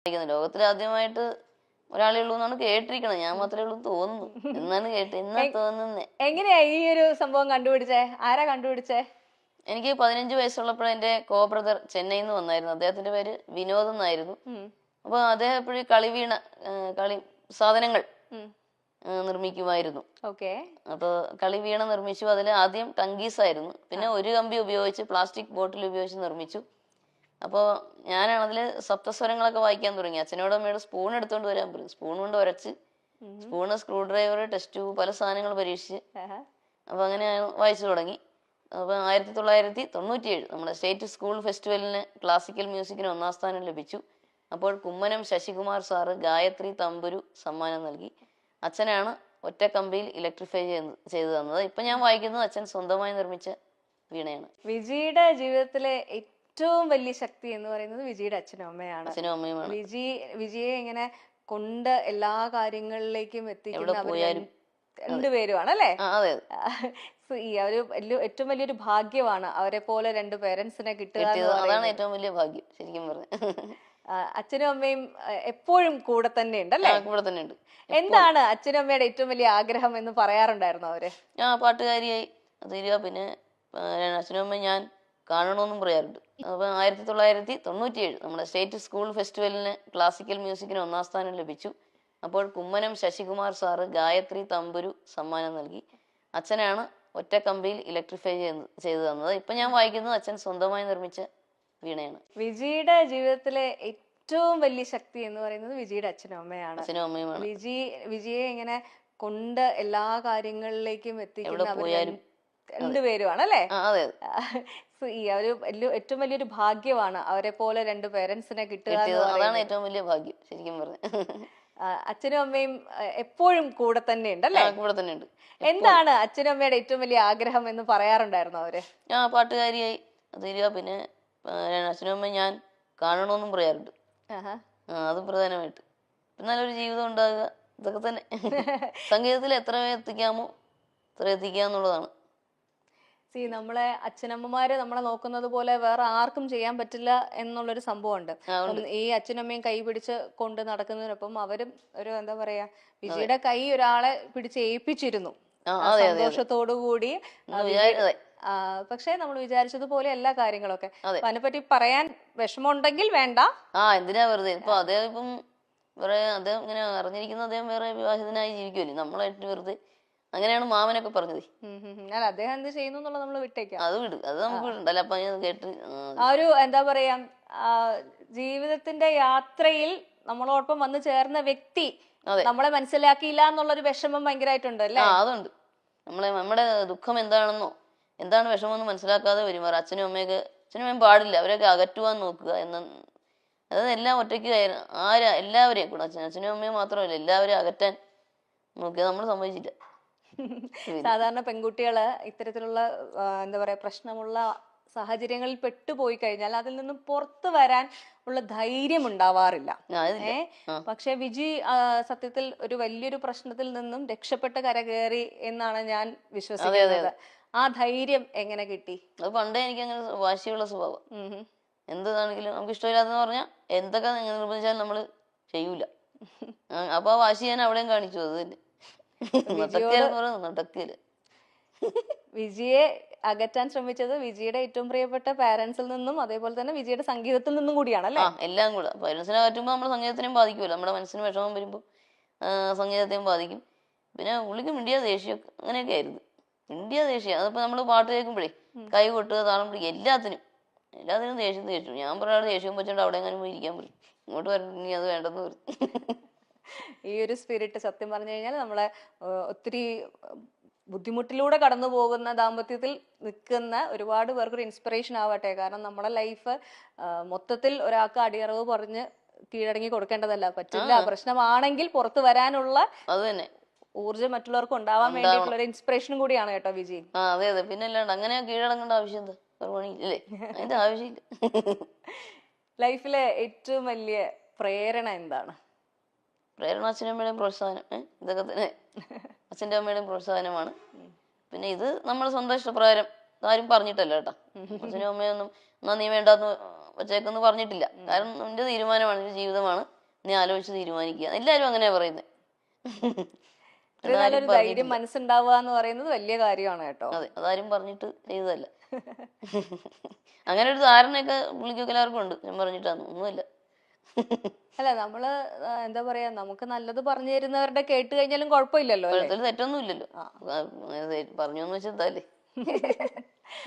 ലോകത്തിൽ ആദ്യമായിട്ട് ഒരാളേ ഉള്ളൂ എന്നാണ് കേട്ടിരിക്കണത്. ഞാൻ മാത്രമേ ഉള്ളൂ തോന്നുന്നു എന്നാണ് എന്നാ തോന്നുന്നേ. എങ്ങനെയാ ഈ ഒരു സംഭവം കണ്ടുപിടിച്ചേ? ആരാ കണ്ടുപിടിച്ചേ? എനിക്ക് 15 വയസ്സുള്ളപ്പോൾ എന്റെ കോ ബ്രദർ ചെന്നൈയിൽ നിന്ന് വന്നായിരുന്നു. അദ്ദേഹത്തിന്റെ പേര് വിനോദ് എന്നായിരുന്നു. അപ്പൊ അദ്ദേഹം എപ്പോഴും കളി സാധനങ്ങൾ നിർമ്മിക്കുമായിരുന്നു. അപ്പൊ കളി വീണ നിർമ്മിച്ചു. അതിൽ ആദ്യം ടങ്കീസ് ആയിരുന്നു, പിന്നെ ഒരു കമ്പി ഉപയോഗിച്ച് പ്ലാസ്റ്റിക് ബോട്ടിൽ ഉപയോഗിച്ച് നിർമ്മിച്ചു. അപ്പോൾ ഞാനാണ് അതിൽ സപ്തസ്വരങ്ങളൊക്കെ വായിക്കാൻ തുടങ്ങി. അച്ഛനോട് അമ്മയോട് സ്പൂൺ എടുത്തോണ്ട് വരാൻ പറയും. സ്പൂൺ കൊണ്ട് ഉരച്ച്, spoon, screw driver, test tube, പല സാധനങ്ങൾ പരീക്ഷിച്ച് അപ്പൊ അങ്ങനെ വായിച്ചു തുടങ്ങി. അപ്പൊ 1997 നമ്മുടെ സ്റ്റേറ്റ് സ്കൂൾ ഫെസ്റ്റിവലിന് ക്ലാസിക്കൽ മ്യൂസിക്കിന് 1ാം സ്ഥാനം ലഭിച്ചു. അപ്പോൾ കുമ്മനം ശശികുമാർ സാറ് ഗായത്രി തമ്പുരു സമ്മാനം നൽകി. അച്ഛനാണ് ഒറ്റ കമ്പിയിൽ ഇലക്ട്രിഫൈ ചെയ്തു തന്നത്. ഇപ്പൊ ഞാൻ വായിക്കുന്നത് അച്ഛൻ സ്വന്തമായി നിർമ്മിച്ച വീണയാണ്. വിജിയുടെ ജീവിതത്തിലെ ഏറ്റവും വലിയ ശക്തി എന്ന് പറയുന്നത് വിജിയുടെ അച്ഛനും അമ്മയാണ്. അച്ഛനും അമ്മയുമാണ്. വിജിയെ ഇങ്ങനെ കൊണ്ട് എല്ലാ കാര്യങ്ങളിലേക്കും എത്തിക്കുന്ന രണ്ടുപേരുമാണ് അല്ലേ? ഈ ഒരു ഏറ്റവും വലിയൊരു ഭാഗ്യമാണ് അവരെ പോലെ രണ്ട് പേരൻസിനെ കിട്ടുക. അതാണ് ഏറ്റവും വലിയ ഭാഗ്യം ശരിക്കും പറഞ്ഞു. അച്ഛനും അമ്മയും എപ്പോഴും കൂടെ തന്നെ ഉണ്ടല്ലേ? കൂടെ തന്നെ ഉണ്ട്. എന്താണ് അച്ഛനും അമ്മയുടെ ഏറ്റവും വലിയ ആഗ്രഹം എന്ന് പറയാറുണ്ടായിരുന്നു അവര്? പാട്ടുകാരിയായി തീരുക, പിന്നെ അച്ഛനും അമ്മയും ഞാൻ കാണണമെന്നും പറയാറുണ്ട്. അപ്പൊ 1997 നമ്മുടെ സ്റ്റേറ്റ് സ്കൂൾ ഫെസ്റ്റിവലിന് ക്ലാസിക്കൽ മ്യൂസിക്കിന് 1ാം സ്ഥാനം ലഭിച്ചു. അപ്പോൾ കുമ്മനം ശശികുമാർ സാറ് ഗായത്രി തമ്പുരു സമ്മാനം നൽകി. അച്ഛനാണ് ഒറ്റ കമ്പിയിൽ ഇലക്ട്രിഫൈ ചെയ്തു തന്നത്. ഇപ്പൊ ഞാൻ വായിക്കുന്നത് അച്ഛൻ സ്വന്തമായി നിർമ്മിച്ച വീണയാണ്. വിജിയുടെ ജീവിതത്തിലെ ഏറ്റവും വലിയ ശക്തി എന്ന് പറയുന്നത് വിജിയുടെ അച്ഛനും അമ്മയാണ്. അച്ഛനും അമ്മയുമാണ്. വിജിയെ ഇങ്ങനെ കൊണ്ട് എല്ലാ കാര്യങ്ങളിലേക്കും എത്തിക്കുന്ന രണ്ടുപേരുമാണ് അല്ലേ? ഈ ഒരു ഏറ്റവും വലിയൊരു ഭാഗ്യമാണ് അവരെ പോലെ രണ്ട് പേരൻസിനെ കിട്ടുക. അതാണ് ഏറ്റവും വലിയ ഭാഗ്യം ശരിക്കും പറഞ്ഞു. അച്ഛനും അമ്മയും എപ്പോഴും കൂടെ തന്നെ ഉണ്ടല്ലേ? കൂടെ തന്നെ ഉണ്ട്. എന്താണ് അച്ഛനും അമ്മയുടെ ഏറ്റവും വലിയ ആഗ്രഹം എന്ന് പറയാറുണ്ടായിരുന്നു അവര്? പാട്ടുകാരിയായി തീരുക, പിന്നെ അച്ഛനും അമ്മയും ഞാൻ കാണണമെന്നും പറയാറുണ്ട്. അത് പ്രധാനമായിട്ട്. നല്ലൊരു ജീവിതം ഉണ്ടാകുക, ഇതൊക്കെ തന്നെ. സംഗീതത്തിൽ എത്ര എത്തിക്കാമോ അത്ര എത്തിക്കുക എന്നുള്ളതാണ്. നമ്മളെ അച്ഛനമ്മമാര് നമ്മളെ നോക്കുന്നത് പോലെ വേറെ ആർക്കും ചെയ്യാൻ പറ്റില്ല എന്നുള്ളൊരു സംഭവമുണ്ട്. ഈ അച്ഛനമ്മയും കൈ പിടിച്ച് കൊണ്ട് നടക്കുന്നതിനൊപ്പം അവരും ഒരു എന്താ പറയാ, വിജിയുടെ കൈ ഒരാളെ പിടിച്ച് ഏൽപ്പിച്ചിരുന്നു സന്തോഷത്തോടു കൂടി. പക്ഷെ നമ്മൾ വിചാരിച്ചതുപോലെ എല്ലാ കാര്യങ്ങളൊക്കെ. അതിനെപ്പറ്റി പറയാൻ വിഷമമുണ്ടെങ്കിൽ വേണ്ട. എന്തിനാ വെറുതെ. ഇപ്പൊ അദ്ദേഹം അദ്ദേഹം ഇങ്ങനെ അറിഞ്ഞിരിക്കുന്ന അദ്ദേഹം വേറെ വിവാഹിതനായി ജീവിക്കുമല്ലേ, നമ്മളായിട്ട് വെറുതെ. അങ്ങനെയാണ് മാമനൊക്കെ പറഞ്ഞത്. അദ്ദേഹം എന്ത് ചെയ്യുന്നു എന്നുള്ളത് നമ്മൾ വിട്ടേക്കാം. അത് വിട്, അത് നമുക്ക് വിടണ്ടല്ലോ. അപ്പൊ കേട്ട് ആ ഒരു എന്താ പറയാ, ജീവിതത്തിന്റെ യാത്രയിൽ നമ്മളോടൊപ്പം വന്ന് ചേർന്ന വ്യക്തി നമ്മളെ മനസ്സിലാക്കിയില്ല എന്നുള്ളൊരു വിഷമം ഭയങ്കരമായിട്ടുണ്ട് അല്ലേ? അതുണ്ട്. നമ്മുടെ ദുഃഖം എന്താണെന്നോ എന്താണ് വിഷമമെന്ന് മനസ്സിലാക്കാതെ പെരുമാറുക. അച്ഛനും അമ്മയും പാടില്ല, അവരൊക്കെ അകറ്റുവാൻ നോക്കുക അതായത് എല്ലാം ഒറ്റയ്ക്ക് എല്ലാവരെയും കൂടെ അച്ഛനും അമ്മയും മാത്രമല്ല എല്ലാവരെയും അകറ്റാൻ നോക്കിയത് നമ്മൾ സമ്മതിച്ചില്ല. സാധാരണ പെൺകുട്ടികള് ഇത്തരത്തിലുള്ള എന്താ പറയാ പ്രശ്നമുള്ള സാഹചര്യങ്ങളിൽ പെട്ടുപോയി കഴിഞ്ഞാൽ അതിൽ നിന്നും പുറത്തു വരാൻ ഉള്ള ധൈര്യം ഉണ്ടാവാറില്ല. പക്ഷെ വിജി സത്യത്തിൽ ഒരു വലിയൊരു പ്രശ്നത്തിൽ നിന്നും രക്ഷപ്പെട്ട് കരകയറി എന്നാണ് ഞാൻ വിശ്വസിക്കുന്നത്. ആ ധൈര്യം എങ്ങനെ കിട്ടി? അത് പണ്ടേ എനിക്ക് അങ്ങനെ വാശിയുള്ള സ്വഭാവം. എന്താണെങ്കിലും നമുക്ക് ഇഷ്ടമില്ലാത്തെന്ന് പറഞ്ഞാൽ എന്തൊക്കെ നിർബന്ധിച്ചാലും നമ്മള് ചെയ്യൂല. അപ്പൊ ആ വാശി ഞാൻ അവിടെയും കാണിച്ചു. അത് തന്നെ വിജിയെ അകറ്റാൻ ശ്രമിച്ചത് വിജിയുടെ ഏറ്റവും പ്രിയപ്പെട്ട പാരന്റ്സിൽ നിന്നും അതേപോലെ തന്നെ വിജിയുടെ സംഗീതത്തിൽ നിന്നും കൂടിയാണല്ലേ? എല്ലാം കൂടെ. പാരന്റ്സിനെ അകറ്റുമ്പോൾ നമ്മുടെ സംഗീതത്തിനെയും ബാധിക്കുമല്ലോ. നമ്മുടെ മനസ്സിന് വിഷമം വരുമ്പോൾ സംഗീതത്തെയും ബാധിക്കും. പിന്നെ പുള്ളിക്ക് മിണ്ടിയ ദേഷ്യമൊക്കെ അങ്ങനെയൊക്കെ ആയിരുന്നു. മിണ്ടിയ ദേഷ്യം. അതിപ്പോ നമ്മള് പാട്ട് കേൾക്കുമ്പോഴേ കൈ കൊട്ടുക, താളം പിടിക്കുക, എല്ലാത്തിനും ദേഷ്യം. ഞാൻ പറയാതെ ദേഷ്യം വെച്ചോണ്ട് അവിടെ എങ്ങനെ പോയി ഇരിക്കാൻ പറയും. ഇങ്ങോട്ട് വരണമെങ്കിൽ അത് വേണ്ടെന്ന് പറയും. ഈ ഒരു സ്പിരിറ്റ് സത്യം പറഞ്ഞു കഴിഞ്ഞാൽ നമ്മളെ ഒത്തിരി ബുദ്ധിമുട്ടിലൂടെ കടന്നു പോകുന്ന ദാമ്പത്യത്തിൽ നിൽക്കുന്ന ഒരുപാട് പേർക്കൊരു ഇൻസ്പിറേഷൻ ആവട്ടെ. കാരണം നമ്മുടെ ലൈഫ് മൊത്തത്തിൽ ഒരാൾക്ക് അടിയറവ് പറഞ്ഞ് കീഴടങ്ങി കൊടുക്കേണ്ടതല്ല. പറ്റില്ല, പ്രശ്നമാണെങ്കിൽ പുറത്തു വരാനുള്ള അത് തന്നെ ഊർജ്ജം മറ്റുള്ളവർക്ക് ഉണ്ടാവാൻ വേണ്ടിയിട്ടുള്ള ഒരു ഇൻസ്പിറേഷനും കൂടിയാണ് കേട്ടോ വിജി. അതെ, പിന്നെ അല്ലാണ്ട് അങ്ങനെ കീഴടങ്ങേണ്ട ആവശ്യം എന്താ? അതിന്റെ ആവശ്യമില്ല. ലൈഫിലെ ഏറ്റവും വലിയ പ്രേരണ എന്താണ്? പ്രേരണ അച്ഛനും അമ്മയുടെയും പ്രോത്സാഹനം. ഇതൊക്കെ തന്നെ അച്ഛൻ്റെ അമ്മയുടെയും പ്രോത്സാഹനമാണ്. പിന്നെ ഇത് നമ്മുടെ സ്വന്തം ഇഷ്ടപ്രകാരം ആരും പറഞ്ഞിട്ടല്ല കേട്ടോ. അച്ഛനും അമ്മയൊന്നും എന്നാ നീ വേണ്ടാന്ന് പച്ചക്കൊന്നും പറഞ്ഞിട്ടില്ല. കാരണം നിന്റെ തീരുമാനമാണ്, നിന്റെ ജീവിതമാണ്, നീ ആലോചിച്ച് തീരുമാനിക്കുക. എല്ലാരും അങ്ങനെയാ പറയുന്നത്. നല്ലൊരു ധൈര്യം മനസ്സുണ്ടാവുക എന്ന് പറയുന്നത് വലിയ കാര്യമാണ് കേട്ടോ. അതെ, അതാരും പറഞ്ഞിട്ട് ചെയ്തതല്ല. അങ്ങനെ ഒരു ധാരണയൊക്കെ പുള്ളിക്കൊക്കെ എല്ലാവർക്കും ഉണ്ട്. ഞാൻ പറഞ്ഞിട്ടാണ് ഒന്നുമില്ല. അല്ല നമ്മള് എന്താ പറയാ, നമുക്ക് നല്ലത് പറഞ്ഞു തരുന്നവരുടെ കേട്ട് കഴിഞ്ഞാലും കുഴപ്പമില്ലല്ലോ. തെറ്റൊന്നും ഇല്ലല്ലോ. പറഞ്ഞു എന്ന് വെച്ചാൽ